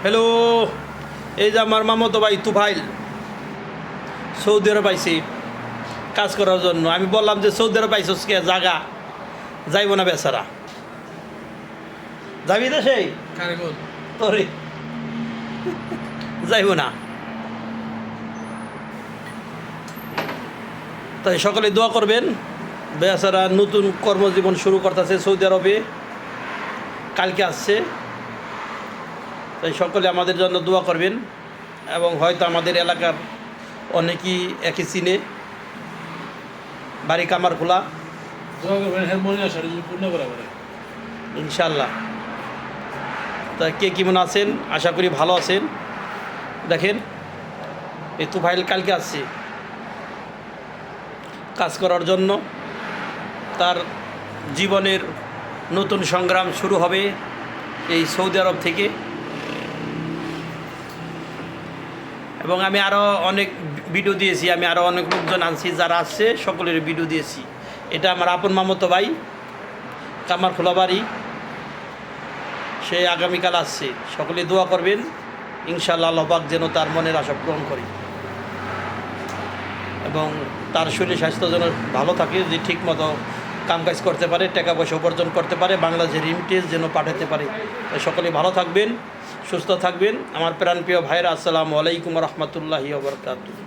Hello, এই যে আমার মামাতো ভাই তুফাইল সৌদি আরব পাইছি কাজ করার জন্য। আমি বললাম যে সৌদি আরব পাইছস কে, জাগা যাইব না বেচারা, যাবি না সেই তোরে যাইব না। তাই সকলে দোয়া করবেন, বেচারা নতুন কর্মজীবন শুরু করতেছে সৌদি আরবে, কালকে আসছে। তাই সকলে আমাদের জন্য দোয়া করবেন, এবং হয়তো আমাদের এলাকার অনেকেই একই চিনে, বাড়ি কামার খোলা, ইনশাল্লাহ। তা কে কেমন আছেন, আশা করি ভালো আছেন। দেখেন এই তুফাইল কালকে আসছে কাজ করার জন্য, তার জীবনের নতুন সংগ্রাম শুরু হবে এই সৌদি আরব থেকে। এবং আমি আরও অনেক ভিডিও দিয়েছি, আমি আরও অনেক লোকজন আনছি যারা আসছে, সকলের ভিডিও দিয়েছি। এটা আমার আপন মামাতো ভাই, কামার খোলা বাড়ি, সে আগামীকাল আসছে। সকলে দোয়া করবেন, ইনশাআল্লাহ আল্লাহ পাক যেন তার মনের আশা পূরণ করে, এবং তার শরীর স্বাস্থ্য যেন ভালো থাকে, যে ঠিকমতো কাজ করতে পারে, টাকা পয়সা উপার্জন করতে পারে, বাংলাদেশের রিমিটেন্স যেন পাঠাতে পারে। তাই সকলে ভালো থাকবেন, সুস্থ থাকবেন। আমার প্রাণপ্রিয় ভাইরা, আসসালামু আলাইকুম রহমতুল্লাহি ওয়া বারাকাতুহু।